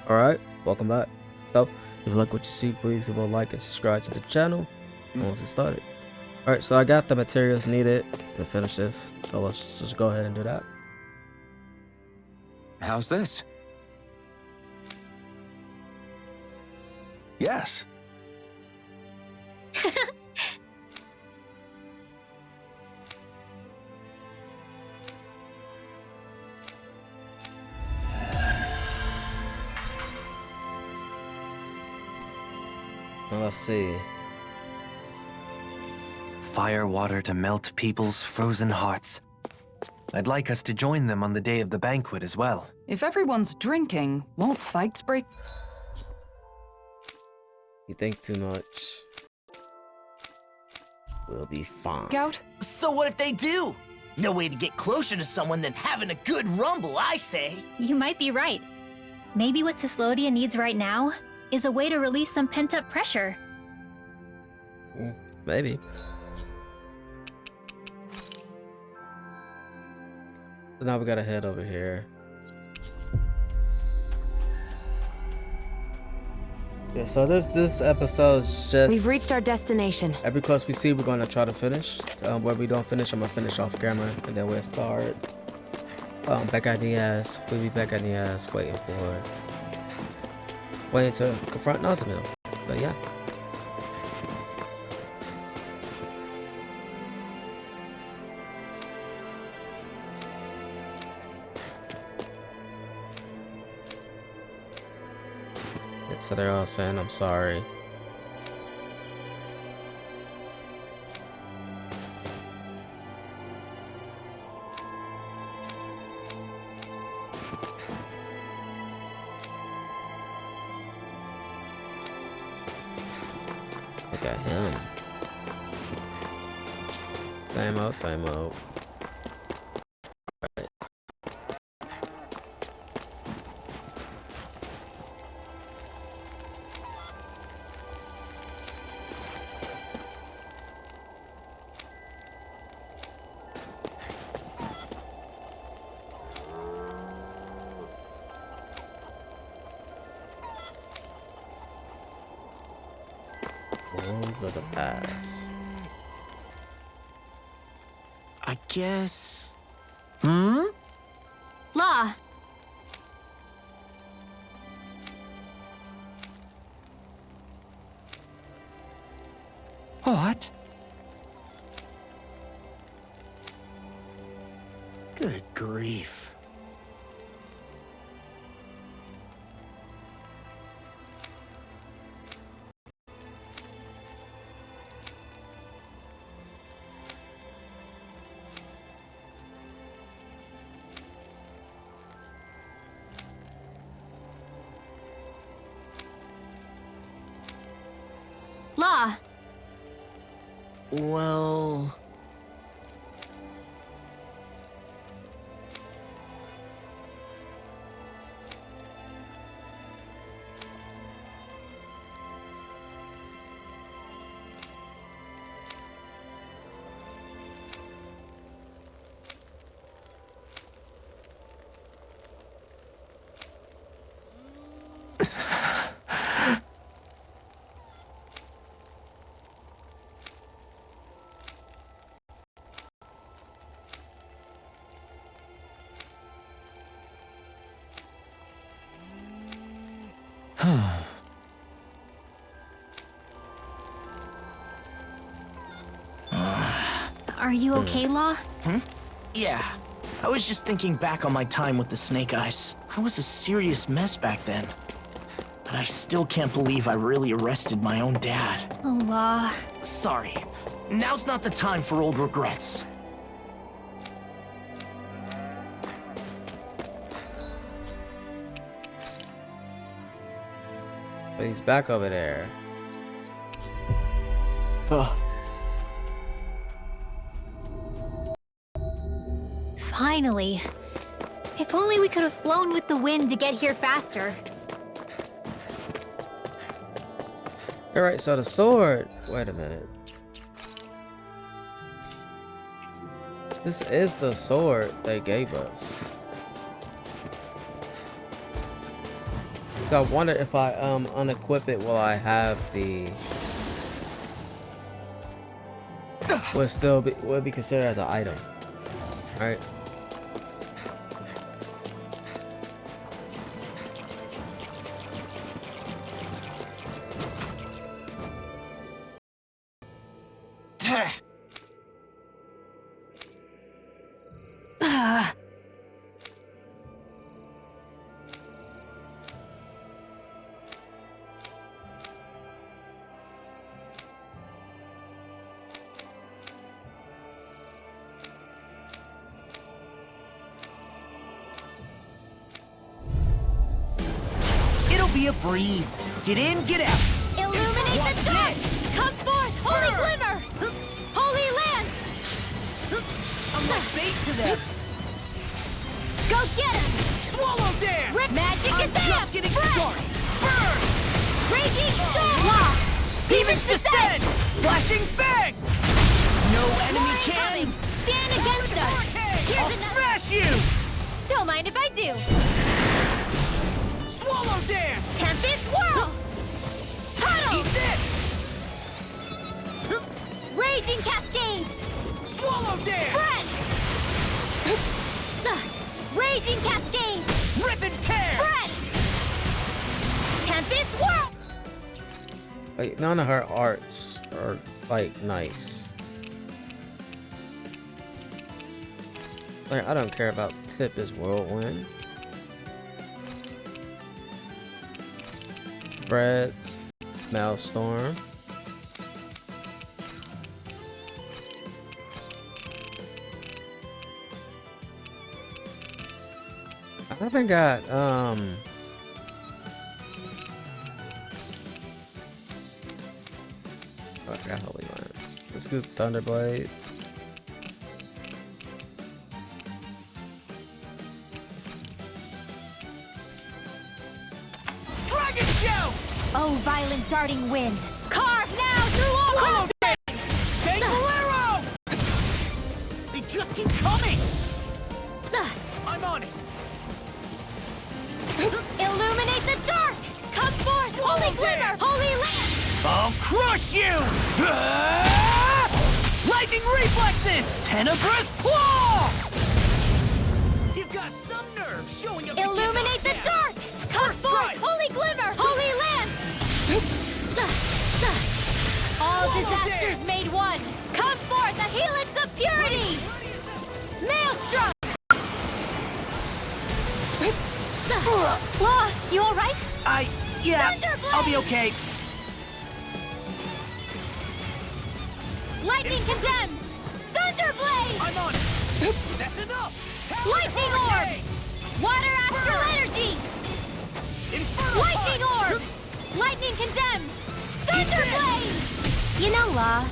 Alright, welcome back. So, if you like what you see, please leave a like and subscribe to the channel. And once it started. Alright, so I got the materials needed to finish this. So let's just go ahead and do that. How's this? Yes. Now let's see. Fire water to melt people's frozen hearts. I'd like us to join them on the day of the banquet as well. If everyone's drinking, won't fights break? You think too much. We'll be fine. Gout? So what if they do? No way to get closer to someone than having a good rumble, I say. You might be right. Maybe what Cyslodia needs right now is a way to release some pent-up pressure. Maybe. So now we gotta head over here. Yeah, so this episode is just... We've reached our destination. Every quest we see, we're gonna try to finish. Where we don't finish, I'm gonna finish off camera, and then we'll start back at the ass. We'll be back at the ass waiting to confront Nazamil. So yeah. So they're all saying I'm sorry. Look at him. Same old, same old. Wounds of the past. I guess... La! What? Good grief. La! Well... Are you okay, La? Yeah. I was just thinking back on my time with the Snake Eyes. I was a serious mess back then. But I still can't believe I really arrested my own dad. Oh, La. Sorry. Now's not the time for old regrets. But he's back over there. Ugh. Finally. If only we could have flown with the wind to get here faster. Alright, so the sword. Wait a minute. This is the sword they gave us. So I wonder if I unequip it, will I have the... will it be considered as an item? Alright. Be a breeze. Get in, get out. Illuminate the dark! Come forth, holy glimmer! Holy land! I'm like bait to them. Go get him! Swallow dare! Magic I'm is just amped! getting Spread! started. Burn! Raging storm! Demons descend! Flashing fang! No enemy can! Stand against us! Here's I'll another... smash you! Don't mind if I do! Swallow dare! Tempest whirl! Puddle! Eat this! Raging cascade! Swallow dare! Spread! Raging cascade! Rip and tear! Spread! Tempest whirl! Like, none of her arts are like nice. Like, I don't care about Tempest Whirlwind. Spreads, Maelstrom. I haven't got I got Holy Land. Let's go Thunderblade. Dragon show! Oh, violent darting wind! Carve now through all Swallow dare! Bang Bolero! They just keep coming! I'm on it! Illuminate the dark! Come forth, holy glimmer, holy land! I'll crush you! Ah! Lightning reflexes! Tenebrous claw! You've got some nerve showing up. Illuminate the dark! Come forth, holy glimmer, holy land! All disasters made one! Come forth, the helix of purity! Maelstrom! Law, you alright? Yeah, Thunderblade! I'll be okay. Lightning condemns! Thunderblade! I'm on it. That's enough. Lightning orb! Water astral energy! Infernal Lightning orb! Lightning condemns! Thunderblade! You know, Law,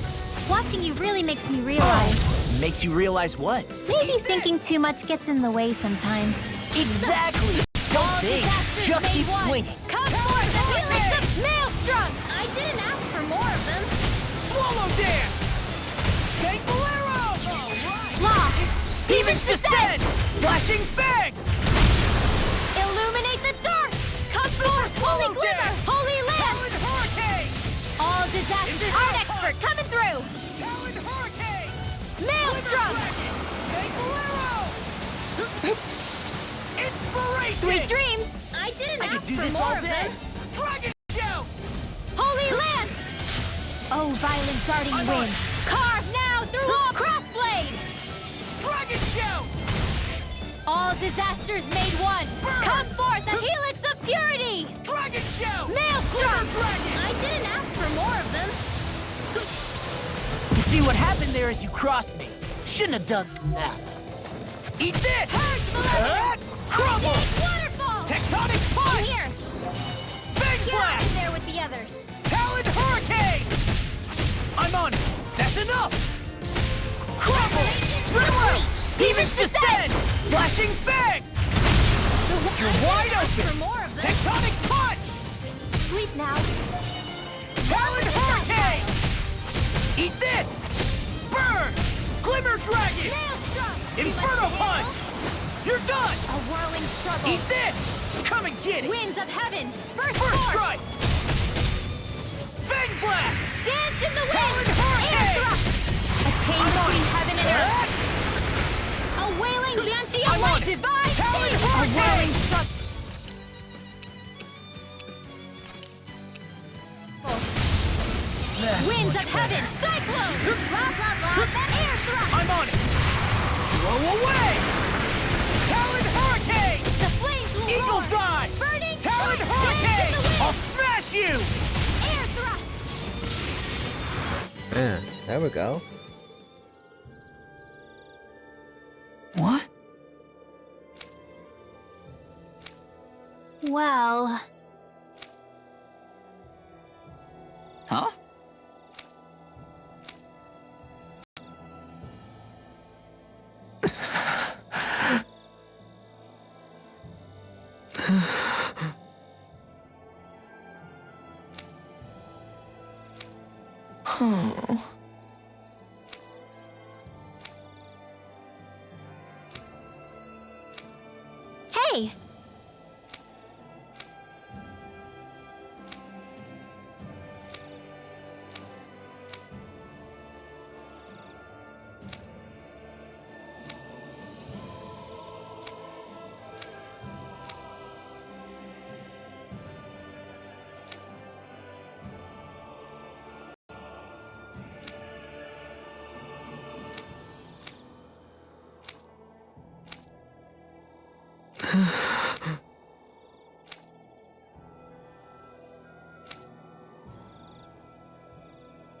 watching you really makes me realize... Makes you realize what? Maybe thinking too much gets in the way sometimes. Exactly. Don't All think. disasters Just made keep one. swinging. Come forth, the helix of Maelstrom! I didn't ask for more of them. Swallow dare! Bang Bolero! Alright! Law, Demons descend! Flashing fang! illuminate the dark! Come forth, holy Swallow glimmer, dare! holy land! Talon hurricane! All disasters Infernal art expert coming through! Talon hurricane! Maelstrom! Bang Bolero! Inspiration! Sweet dreams! I didn't I could ask do for this more all of day. them. Dragon show! Holy land! Oh, violent darting I'm on wind! Carve now through all crossblade! Dragon show! All disasters made one! Burn! Come forth, the helix of purity! Dragon show! Maelstrom! Dragon! I didn't ask for more of them. You see what happened there is you crossed me. Shouldn't have done that. Eat this! Crumble! Big waterfall! Tectonic punch! Here! Big Get out blast! in there with the others! Talon hurricane! I'm on it! That's enough! Crumble! Thriller! Demons descend! Flashing fang! You're wide For open! more of them! Tectonic punch! Sleep now! Talon hurricane! Eat this! Burn! Glimmer dragon! Maelstrom! Inferno punch! You're done! A whirling struggle! Eat this! Come and get it! Winds of heaven! Burst First forth! strike! Fang blast! Dance in the wind! Talon Air hurricane! thrust! A chain I'm on between it. heaven and earth! A wailing banshee of I'm on light! it. Divine Talon speed! A hurricane! whirling struck! Winds of heaven! Cyclone! Blah, blah, blah! Air thrust! I'm on it! Blow away! Talon hurricane! The flames will Eagle roar! fly! Burning Talon strike! hurricane! Dance in the I'll wind! smash you! Air thrust! Man, there we go. What? Well... Huh? Oh. Hey!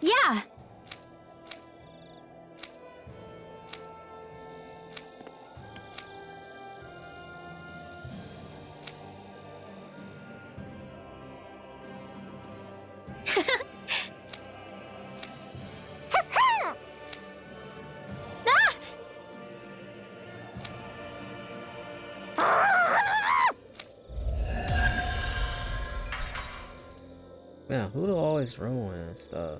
Yeah! Man, who do always ruin stuff?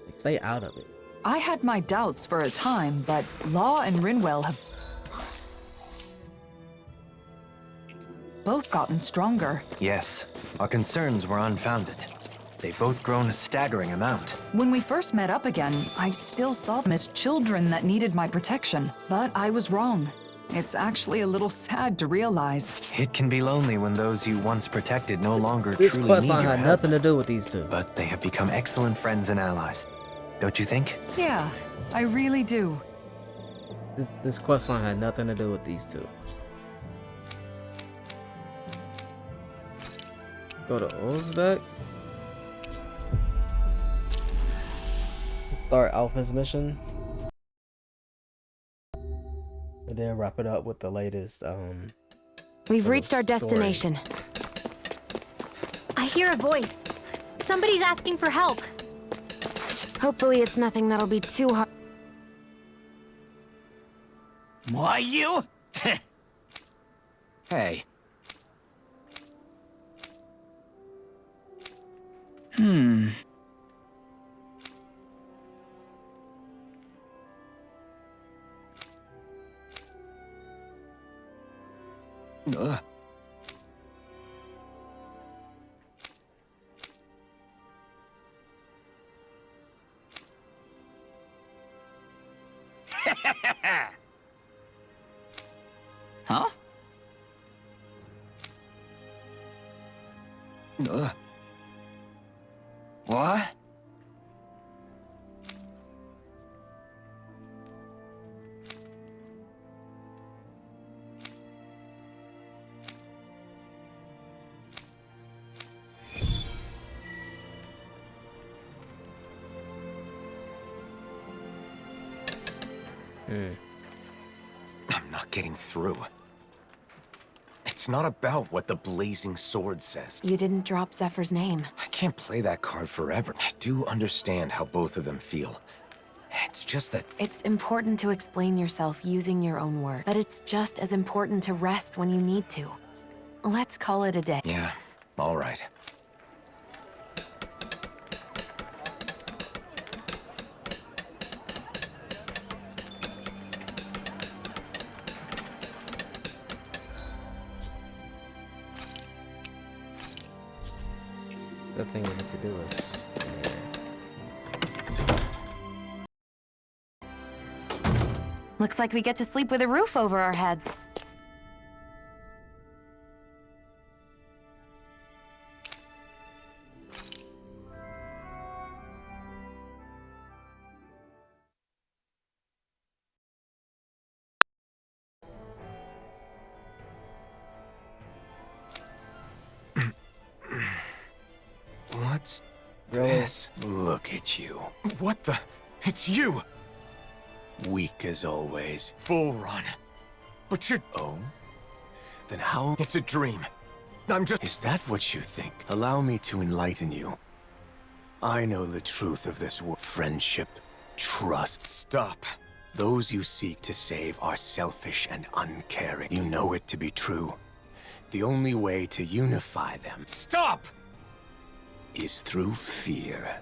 Like, stay out of it. I had my doubts for a time, but Law and Rinwell have both gotten stronger. Yes, our concerns were unfounded. They've both grown a staggering amount. When we first met up again, I still saw them as children that needed my protection. But I was wrong. It's actually a little sad to realize. It can be lonely when those you once protected no longer This truly quest need line your had help. nothing to do with these two. But they have become excellent friends and allies. Don't you think? Yeah, I really do. This quest line had nothing to do with these two. Go to Uzbek. Start Alphen's mission. And then wrap it up with the latest, We've little reached our story. destination. I hear a voice. Somebody's asking for help. Hopefully it's nothing that'll be too hard. Why you? Hey. Huh? What? I'm not getting through. It's not about what the blazing sword says. You didn't drop Zephyr's name. I can't play that card forever. I do understand how both of them feel. It's just that It's important to explain yourself using your own words, but it's just as important to rest when you need to. Let's call it a day. yeah, all right. the thing we need to do is. Looks like we get to sleep with a roof over our heads. What's this? Look at you. What the? It's you! Weak as always. Bull run. But you're... Oh? Then how... It's a dream. I'm just... Is that what you think? Allow me to enlighten you. I know the truth of this world. Friendship, trust. Stop. Those you seek to save are selfish and uncaring. You know it to be true. The only way to unify them... Stop! ...is through fear.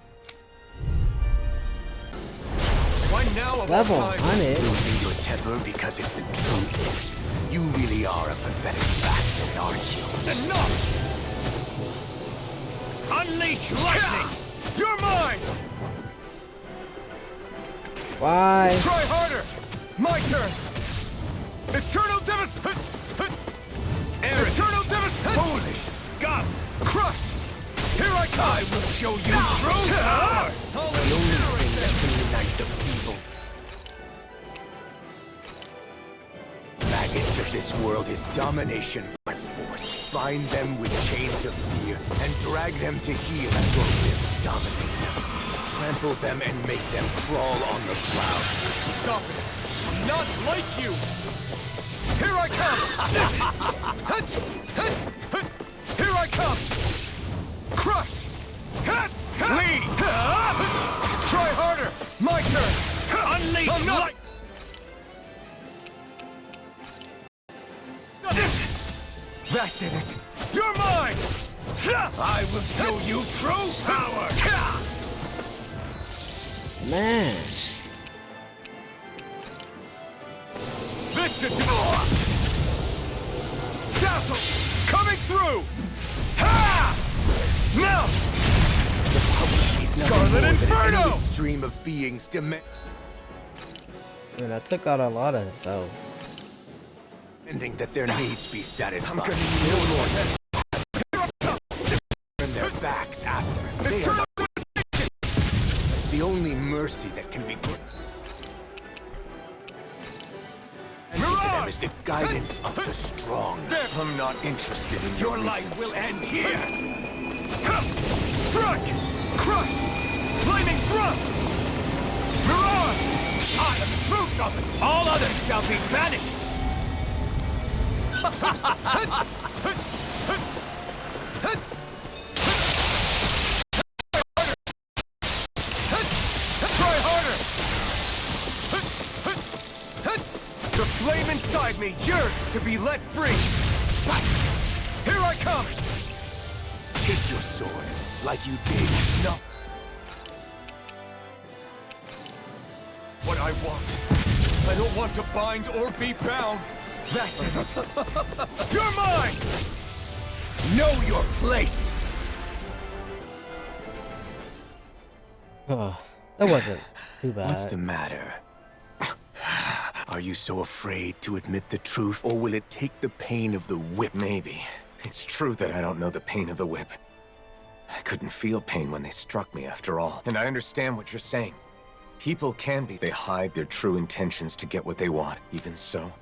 Why now of Level all time? 100. Losing your temper because it's the truth. You really are a pathetic bastard, aren't you? Enough! Unleash lightning! You're mine! Why? Try harder! My turn! Eternal devastation! Eternal devastation! Holy scum! Crush! Here I come! I will show you true power! The only thing that can unite the feeble. Maggots of this world is domination by force. Bind them with chains of fear and drag them to heel at your will. Dominate them. Trample them and make them crawl on the ground. Stop it! I'm not like you! Here I come! Here I come! Crush! Flee! Try harder! My turn! Unleash light! That did it! You're mine! I will show you true power! Man. This should do it! Dazzle! Coming through! Ha! Now! The public is Scarlet Inferno! An stream of beings demanding I took out a lot of it, so. that their needs be satisfied. I'm gonna need no more. Turn their backs after. They are not the only mercy that can be good. To them is the guidance of the strong. I'm not interested in your life will end here. Strike! Crush! Flaming thrust! Mirage! I am the fruit of it! All others shall be banished! Try harder! The flame inside me yearns to be let free! Here I come! Take your sword, like you did. Snuff. What I want. I don't want to bind or be bound. That did it. You're mine! Know your place! Oh, that wasn't too bad. What's the matter? Are you so afraid to admit the truth, or will it take the pain of the whip? Maybe. It's true that I don't know the pain of the whip. I couldn't feel pain when they struck me, after all. And I understand what you're saying. People can be. They hide their true intentions to get what they want. Even so,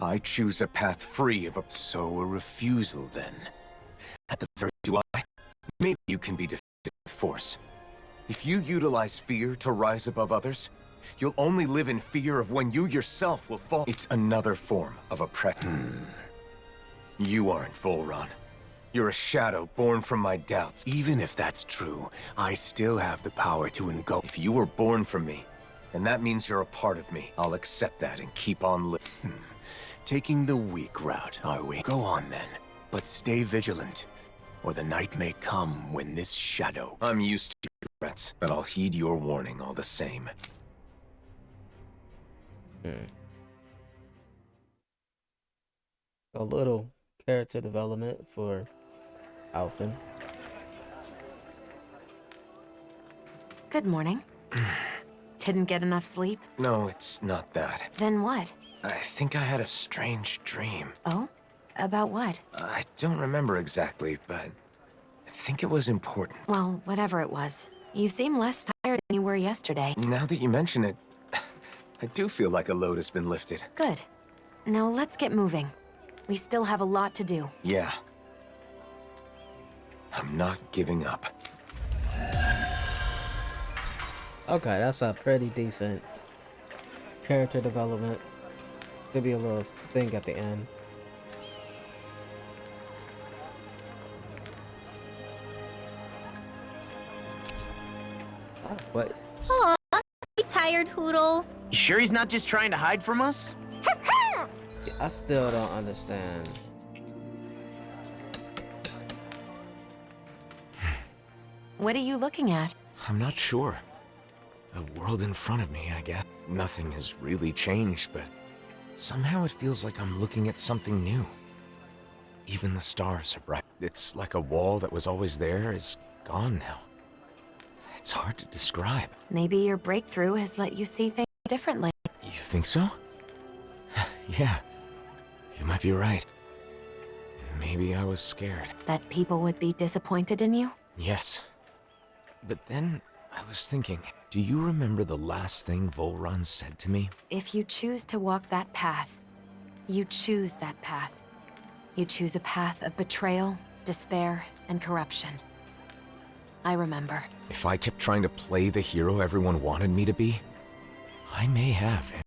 I choose a path free of a... So a refusal, then. At the very... Do I? Maybe you can be defeated with force. If you utilize fear to rise above others, you'll only live in fear of when you yourself will fall. It's another form of oppression. You aren't Volron. You're a shadow born from my doubts. Even if that's true, I still have the power to engulf. If you were born from me, and that means you're a part of me, I'll accept that and keep on living. Taking the weak route, are we? Go on then, but stay vigilant, or the night may come when this shadow... I'm used to your threats, but I'll heed your warning all the same. A little character development for Alphen. Good morning. Didn't get enough sleep? No, it's not that. Then what? I think I had a strange dream. Oh? About what? I don't remember exactly, but I think it was important. Well, whatever it was. You seem less tired than you were yesterday. Now that you mention it, I do feel like a load has been lifted. Good. Now let's get moving. We still have a lot to do. Yeah. I'm not giving up. Okay, that's a pretty decent character development. Could be a little thing at the end. Oh, what? Aw, you tired, Hoodle? You sure he's not just trying to hide from us? I still don't understand. What are you looking at? I'm not sure. The world in front of me, I guess. Nothing has really changed, but somehow it feels like I'm looking at something new. Even the stars are bright. It's like a wall that was always there is gone now. It's hard to describe. Maybe your breakthrough has let you see things differently. You think so? Yeah, you might be right. Maybe I was scared. That people would be disappointed in you? Yes. But then I was thinking, do you remember the last thing Volron said to me? If you choose to walk that path, you choose that path. You choose a path of betrayal, despair, and corruption. I remember. If I kept trying to play the hero everyone wanted me to be, I may have.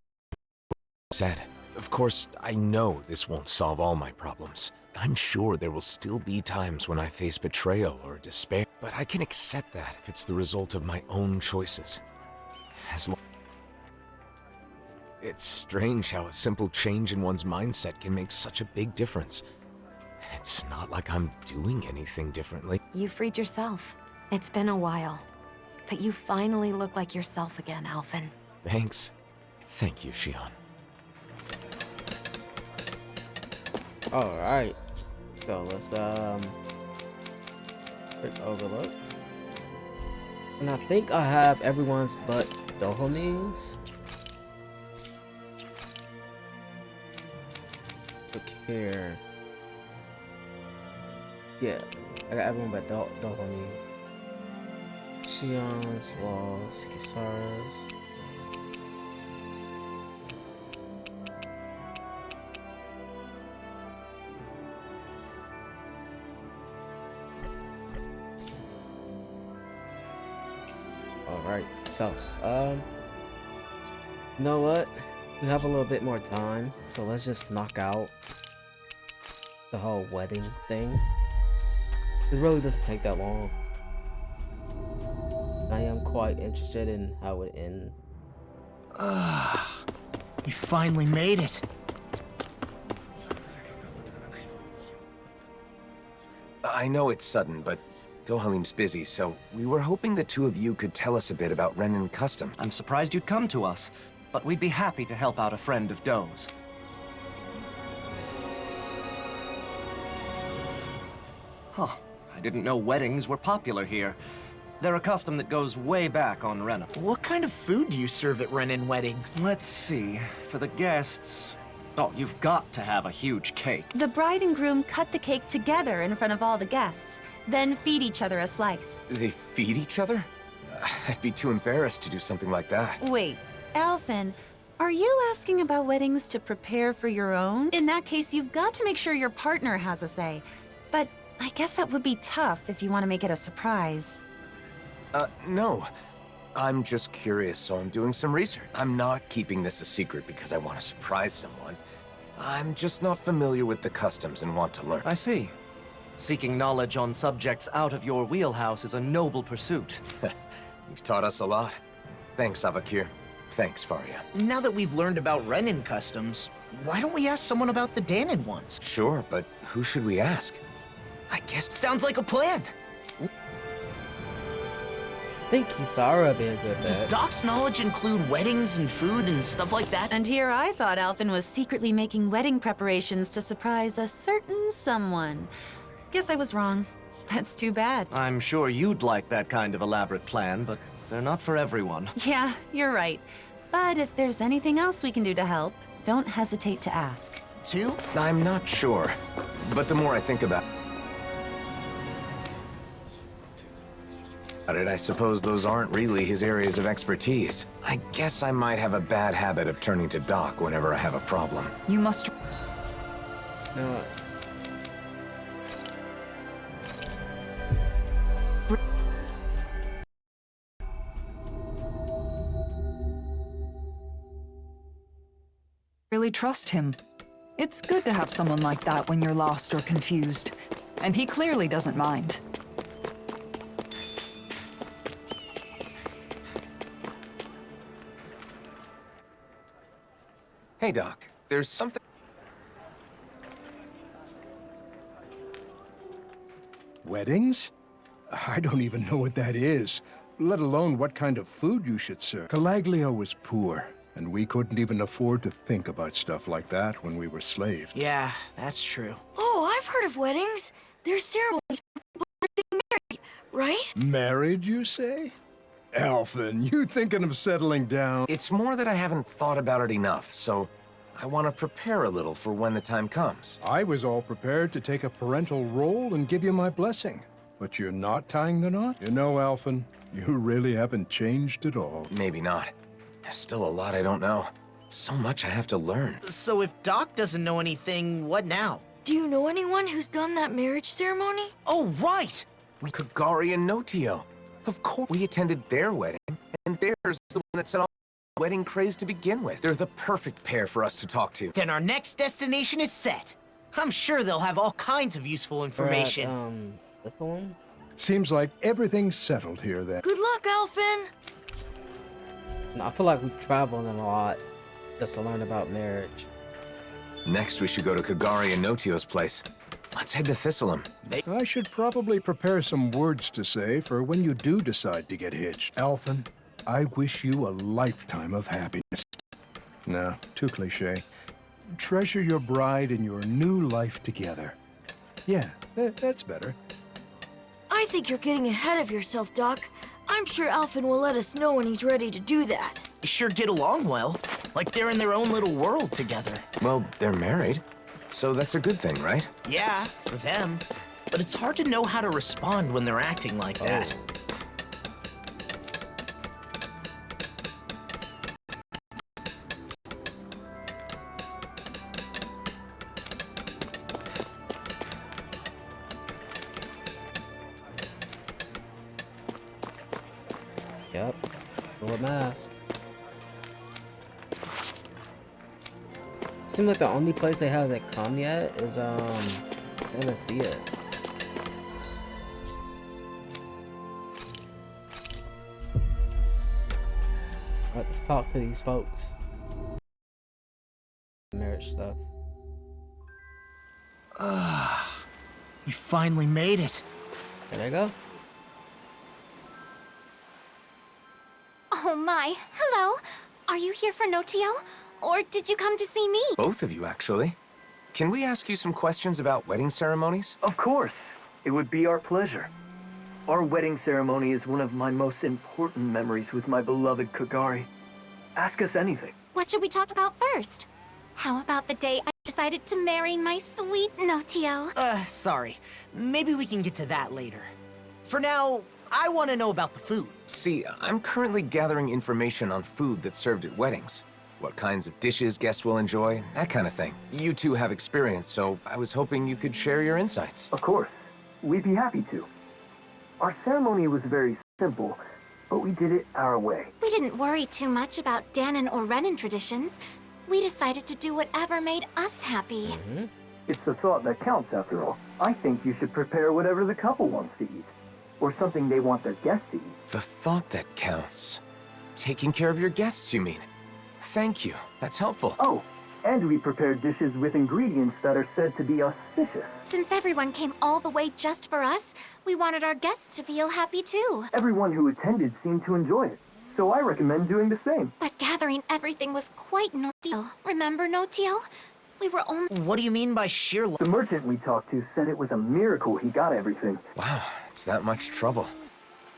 Said. Of course, I know this won't solve all my problems. I'm sure there will still be times when I face betrayal or despair, but I can accept that if it's the result of my own choices. As long... It's strange how a simple change in one's mindset can make such a big difference. It's not like I'm doing anything differently. You freed yourself. It's been a while, but you finally look like yourself again, Alphen. Thanks. Thank you, Shion. Alright. So let's quick overlook. And I think I have everyone's but Dohoning's. Look here. Yeah, I got everyone but Dohoning. Shion's Laws, Kisara's. Alright, so, you know what? We have a little bit more time, so let's just knock out the whole wedding thing. It really doesn't take that long. I am quite interested in how it ends. We finally made it. I know it's sudden, but Dohalim's busy, so we were hoping the two of you could tell us a bit about Renan Custom. I'm surprised you'd come to us, but we'd be happy to help out a friend of Doe's. Huh. I didn't know weddings were popular here. They're a custom that goes way back on Renan. What kind of food do you serve at Renan weddings? Let's see. For the guests... Oh, you've got to have a huge cake. The bride and groom cut the cake together in front of all the guests, then feed each other a slice. They feed each other? I'd be too embarrassed to do something like that. Wait, Alphen, are you asking about weddings to prepare for your own? In that case, you've got to make sure your partner has a say. But I guess that would be tough if you want to make it a surprise. No. I'm just curious, so I'm doing some research. I'm not keeping this a secret because I want to surprise someone. I'm just not familiar with the customs and want to learn. I see. Seeking knowledge on subjects out of your wheelhouse is a noble pursuit. You've taught us a lot. Thanks, Avakir. Thanks, Faria. Now that we've learned about Renan customs, why don't we ask someone about the Dahnan ones? Sure, but who should we ask? I guess... Sounds like a plan! I think Kisara would be a good Does bet. Doc's knowledge include weddings and food and stuff like that? And here I thought Alphen was secretly making wedding preparations to surprise a certain someone. Guess I was wrong. That's too bad. I'm sure you'd like that kind of elaborate plan, but They're not for everyone. Yeah, you're right. But if there's anything else we can do to help, don't hesitate to ask. 2? I'm not sure, but the more I think about it, I suppose those aren't really his areas of expertise. I guess I might have a bad habit of turning to Doc whenever I have a problem. You must. No. Really trust him. It's good to have someone like that when you're lost or confused. And he clearly doesn't mind. Hey, Doc, there's something... Weddings? I don't even know what that is, let alone what kind of food you should serve. Calaglio was poor, and we couldn't even afford to think about stuff like that when we were slaves. Yeah, that's true. Oh, I've heard of weddings. They're ceremonies for people getting married, right? Married, you say? Alphen, you thinking of settling down? It's more that I haven't thought about it enough, so I want to prepare a little for when the time comes. I was all prepared to take a parental role and give you my blessing. But you're not tying the knot? You know, Alphen, you really haven't changed at all. Maybe not. There's still a lot I don't know. So much I have to learn. So if Doc doesn't know anything, what now? Do you know anyone who's done that marriage ceremony? Oh, right! Kagari and Notio. Of course, we attended their wedding, and theirs the one that set off the wedding craze to begin with. They're the perfect pair for us to talk to. Then our next destination is set. I'm sure they'll have all kinds of useful information. This one? Seems like everything's settled here then. Good luck, Alphen! No, I feel like we travel a lot just to learn about marriage. Next, we should go to Kagari and Notio's place. Let's head to Thistleum. I should probably prepare some words to say for when you do decide to get hitched. Alphen, I wish you a lifetime of happiness. No, too cliche. Treasure your bride and your new life together. Yeah, that's better. I think you're getting ahead of yourself, Doc. I'm sure Alphen will let us know when he's ready to do that. They sure get along well. Like they're in their own little world together. Well, they're married, so that's a good thing, right? Yeah, for them. But it's hard to know how to respond when they're acting like that. Yep. Full of mask. Seems like the only place they haven't come yet is Anasia. Alright, let's talk to these folks. Marriage stuff. We finally made it. There they go. Oh my, hello. Are you here for Notio? Or did you come to see me? Both of you, actually. Can we ask you some questions about wedding ceremonies? Of course. It would be our pleasure. Our wedding ceremony is one of my most important memories with my beloved Kagari. Ask us anything. What should we talk about first? How about the day I decided to marry my sweet Notio? Sorry. Maybe we can get to that later. For now, I want to know about the food. See, I'm currently gathering information on food that's served at weddings. What kinds of dishes guests will enjoy, that kind of thing. You two have experience, so I was hoping you could share your insights. Of course. We'd be happy to. Our ceremony was very simple, but we did it our way. We didn't worry too much about Dahnan or Renan traditions. We decided to do whatever made us happy. It's the thought that counts, after all. I think you should prepare whatever the couple wants to eat, or something they want their guests to eat. The thought that counts. Taking care of your guests, you mean? Thank you. That's helpful. Oh, and we prepared dishes with ingredients that are said to be auspicious. Since everyone came all the way just for us, we wanted our guests to feel happy too. Everyone who attended seemed to enjoy it, so I recommend doing the same. But gathering everything was quite an ordeal. Remember, Notio? We were only... What do you mean by sheer luck? The merchant we talked to said it was a miracle he got everything. Wow, it's that much trouble.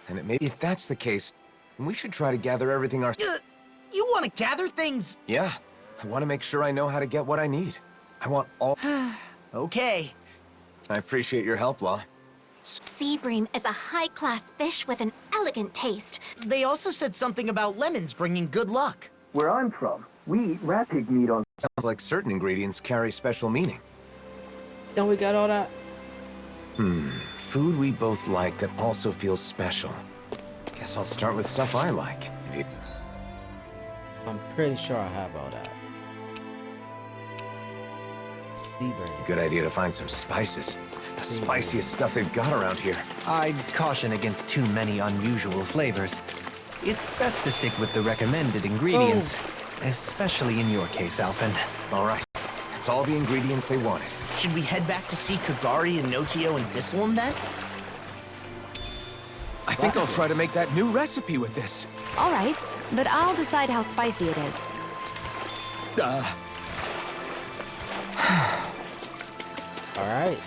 And it may... If that's the case, and we should try to gather everything You want to gather things? Yeah, I want to make sure I know how to get what I need. I want all... Okay. I appreciate your help, Law. Sea bream is a high-class fish with an elegant taste. They also said something about lemons bringing good luck. Where I'm from, we eat rat pig meat on... Sounds like certain ingredients carry special meaning. Don't we got all that? Food we both like that also feels special. Guess I'll start with stuff I like. I'm pretty sure I have all that. Sea bream. Good idea to find some spices. The spiciest stuff they've got around here. I'd caution against too many unusual flavors. It's best to stick with the recommended ingredients, especially in your case, Alphen. All right, that's all the ingredients they wanted. Should we head back to see Kagari and Notio and Thistleum then? I think I'll try to make that new recipe with this. All right, but I'll decide how spicy it is. All right.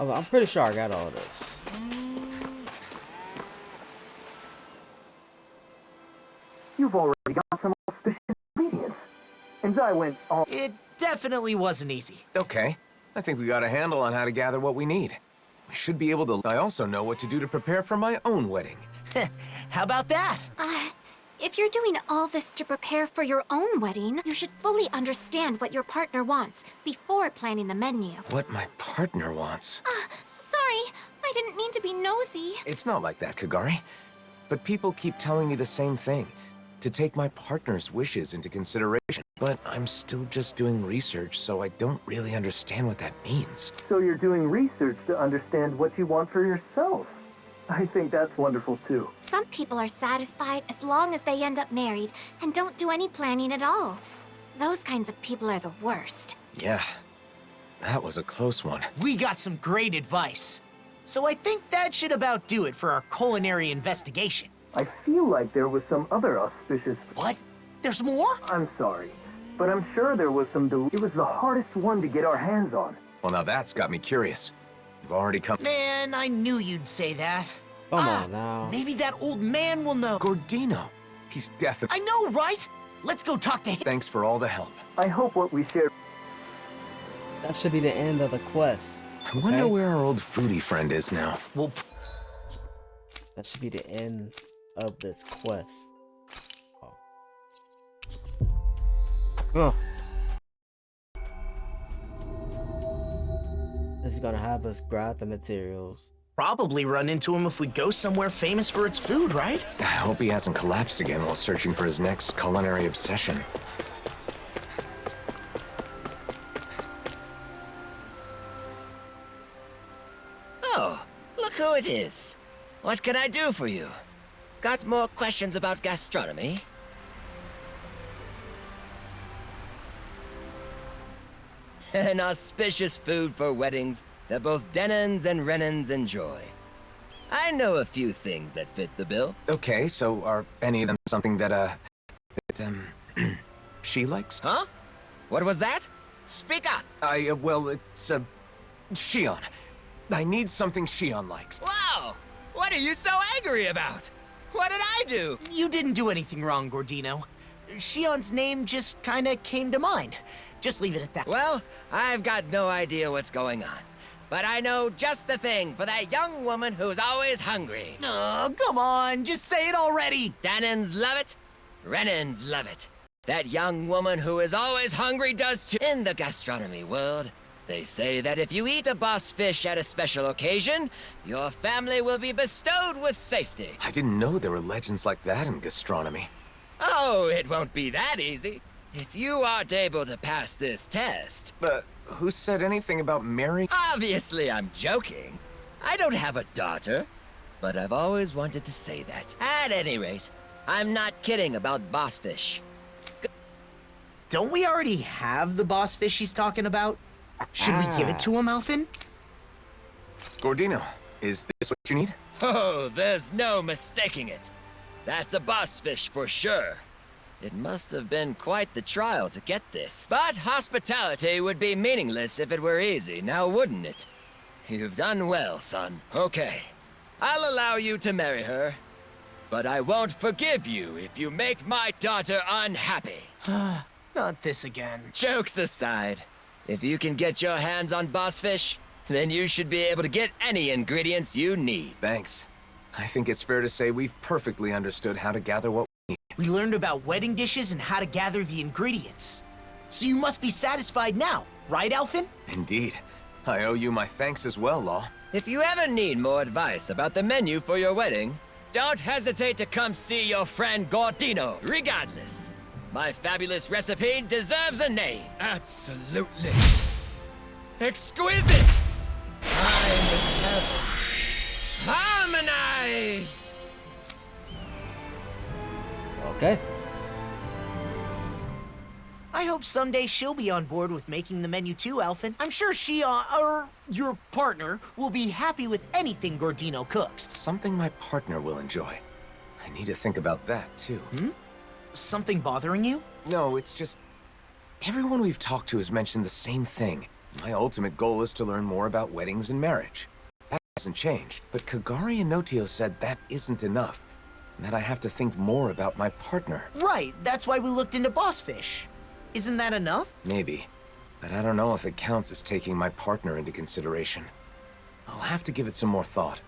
Oh, I'm pretty sure I got all this. You've already got some auspicious ingredients. And I went all... It definitely wasn't easy. Okay, I think we got a handle on how to gather what we need. We should be able to... I also know what to do to prepare for my own wedding. How about that? If you're doing all this to prepare for your own wedding, you should fully understand what your partner wants before planning the menu. What my partner wants. Sorry, I didn't mean to be nosy. It's not like that, Kagari. But people keep telling me the same thing. To take my partner's wishes into consideration. But I'm still just doing research, so I don't really understand what that means. So you're doing research to understand what you want for yourself. I think that's wonderful, too. Some people are satisfied as long as they end up married and don't do any planning at all. Those kinds of people are the worst. Yeah, that was a close one. We got some great advice. So I think that should about do it for our culinary investigation. I feel like there was some other auspicious... What? There's more? I'm sorry, but I'm sure there was some... It was the hardest one to get our hands on. Well, now that's got me curious. You've already come... Man, I knew you'd say that. Come on now. Maybe that old man will know. Gordino. He's definitely... I know, right? Let's go talk to him. Thanks for all the help. I hope what we shared... That should be the end of the quest. I wonder where our old foodie friend is now. Well, that should be the end of this quest. This is gonna have us grab the materials. Probably run into him if we go somewhere famous for its food, right? I hope he hasn't collapsed again while searching for his next culinary obsession. Oh, look who it is. What can I do for you? Got more questions about gastronomy? An auspicious food for weddings that both Dahnans and Renans enjoy. I know a few things that fit the bill. Okay, so are any of them something that, she likes? Huh? What was that? Speak up! Well, it's, Shion. I need something Shion likes. Wow! What are you so angry about? What did I do? You didn't do anything wrong, Gordino. Shion's name just kinda came to mind. Just leave it at that. Well, I've got no idea what's going on. But I know just the thing for that young woman who's always hungry. Oh, come on, just say it already. Dahnans love it. Renans love it. That young woman who is always hungry does too. In the gastronomy world, they say that if you eat a boss fish at a special occasion, your family will be bestowed with safety. I didn't know there were legends like that in gastronomy. Oh, it won't be that easy. If you aren't able to pass this test... But who said anything about marrying? Obviously, I'm joking. I don't have a daughter, but I've always wanted to say that. At any rate, I'm not kidding about boss fish. Don't we already have the boss fish he's talking about? Should we give it to him, Alphen? Gordino, is this what you need? Oh, there's no mistaking it. That's a boss fish for sure. It must have been quite the trial to get this. But hospitality would be meaningless if it were easy, now wouldn't it? You've done well, son. Okay. I'll allow you to marry her. But I won't forgive you if you make my daughter unhappy. Not this again. Jokes aside, if you can get your hands on boss fish, then you should be able to get any ingredients you need. Thanks. I think it's fair to say we've perfectly understood how to gather what we need. We learned about wedding dishes and how to gather the ingredients. So you must be satisfied now, right, Alphen? Indeed. I owe you my thanks as well, Law. If you ever need more advice about the menu for your wedding, don't hesitate to come see your friend Gordino. Regardless, my fabulous recipe deserves a name. Absolutely. Exquisite! Harmonized! Okay. I hope someday she'll be on board with making the menu too, Alphen. I'm sure she, or your partner, will be happy with anything Gordino cooks. Something my partner will enjoy. I need to think about that, too. Something bothering you? No, it's just... everyone we've talked to has mentioned the same thing. My ultimate goal is to learn more about weddings and marriage. That hasn't changed, but Kagari and Notio said that isn't enough, and that I have to think more about my partner. Right, that's why we looked into boss fish. Isn't that enough? Maybe, but I don't know if it counts as taking my partner into consideration. I'll have to give it some more thought.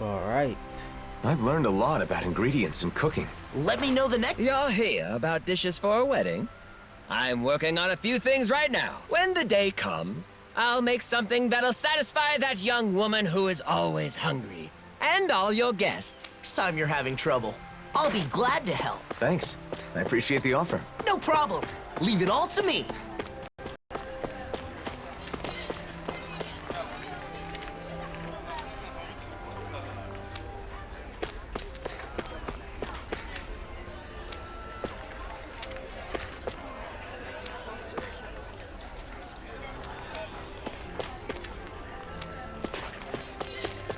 Alright. I've learned a lot about ingredients and cooking. Let me know the next... You're here about dishes for a wedding? I'm working on a few things right now. When the day comes, I'll make something that'll satisfy that young woman who is always hungry. And all your guests. Next time you're having trouble, I'll be glad to help. Thanks. I appreciate the offer. No problem. Leave it all to me.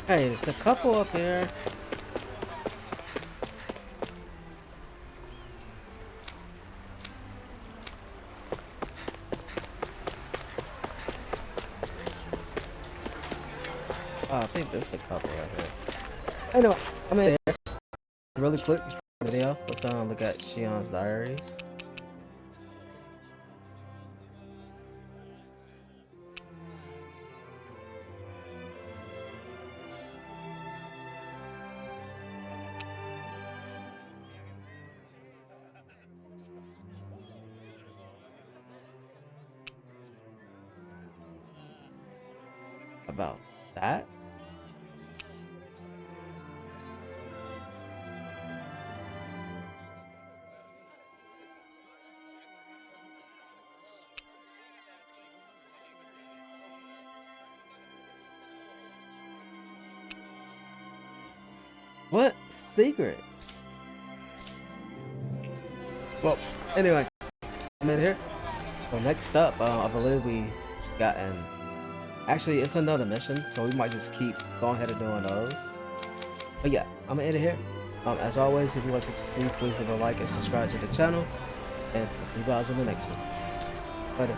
Hey, there's the couple up here. Oh, I think there's the couple right here. I know. I'm in here. Really quick before the video, let's look at Shion's diaries. About that? What secret? Well, anyway, I'm in here. So next up, I believe we got an... Actually, it's another mission, so we might just keep going ahead and doing those. But yeah, I'm gonna end it here. As always, if you like what you see, please leave a like and subscribe to the channel. And I'll see you guys in the next one. Later.